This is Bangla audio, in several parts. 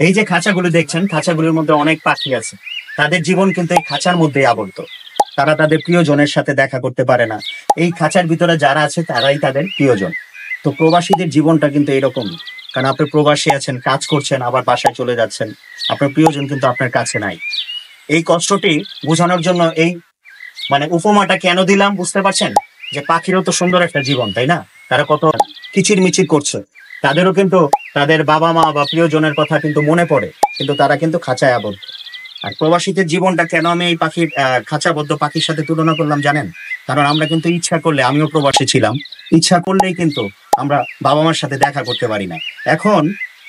এই যে খাঁচাগুলো দেখছেন, খাঁচাগুলোর মধ্যে অনেক পাখি আছে। তাদের জীবন কিন্তু এই খাঁচার মধ্যেই আবদ্ধ। তারা তাদের প্রিয়জনের সাথে দেখা করতে পারে না। এই খাঁচার ভিতরে যারা আছে তারাই তাদের প্রিয়জন। তো প্রবাসীদের জীবনটা কিন্তু এরকম, কারণ আপনি প্রবাসী আছেন, কাজ করছেন, আবার বাসায় চলে যাচ্ছেন, আপনার প্রিয়জন কিন্তু আপনার কাছে নাই। এই কষ্টটি বোঝানোর জন্য এই উপমাটা কেন দিলাম বুঝতে পারছেন? যে পাখিরও তো সুন্দর একটা জীবন, তাই না? তারা কত কিচির মিচির করছে, তাদেরও কিন্তু তাদের বাবা মা বা প্রিয়জনের কথা কিন্তু মনে পড়ে, কিন্তু তারা কিন্তু খাঁচায় আবদ্ধ। আর প্রবাসীদের জীবনটা কেন আমি এই পাখির খাঁচাবদ্ধ পাখির সাথে তুলনা করলাম জানেন? কারণ আমরা কিন্তু ইচ্ছা করলে, আমিও প্রবাসী ছিলাম, ইচ্ছা করলেই কিন্তু আমরা বাবা মার সাথে দেখা করতে পারি না। এখন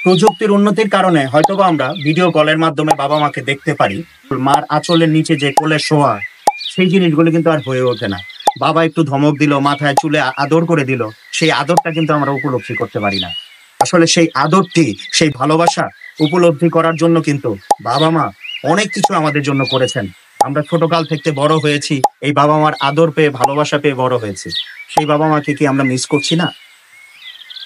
প্রযুক্তির উন্নতির কারণে হয়তোবা আমরা ভিডিও কলের মাধ্যমে বাবা মাকে দেখতে পারি। মার আঁচলের নিচে যে কোলে শোয়া, সেই জিনিসগুলো কিন্তু আর হয়ে ওঠে না। বাবা একটু ধমক দিল, মাথায় চুলে আদর করে দিল, সেই আদরটা কিন্তু আমরা উপলব্ধি করতে পারি না। আসলে সেই আদরটি, সেই ভালোবাসা উপলব্ধি করার জন্য কিন্তু বাবা মা অনেক কিছু আমাদের জন্য করেছেন। আমরা ছোটকাল থেকে বড় হয়েছি, এই বাবা মার আদর পেয়ে, ভালোবাসা পেয়ে বড় হয়েছি। সেই বাবা মাকে কি আমরা মিস করছি না?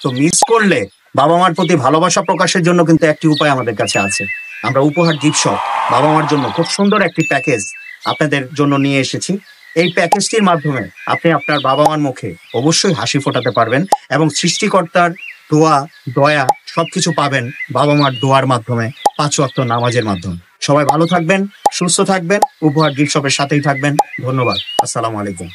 তো মিস করলে বাবা মার প্রতি ভালোবাসা প্রকাশের জন্য কিন্তু একটি উপায় আমাদের কাছে আছে। আমরা উপহার গিফট শপ বাবা মার জন্য খুব সুন্দর একটি প্যাকেজ আপনাদের জন্য নিয়ে এসেছি। এই প্যাকেজটির মাধ্যমে আপনি আপনার বাবা মার মুখে অবশ্যই হাসি ফোটাতে পারবেন এবং সৃষ্টিকর্তার দোয়া, দয়া সবকিছু পাবেন বাবা মার দোয়ার মাধ্যমে, 5 ওয়াক্ত নামাজের মাধ্যমে। সবাই ভালো থাকবেন, সুস্থ থাকবেন, উপহার গিফট শপের সাথেই থাকবেন। ধন্যবাদ। আসসালামু আলাইকুম।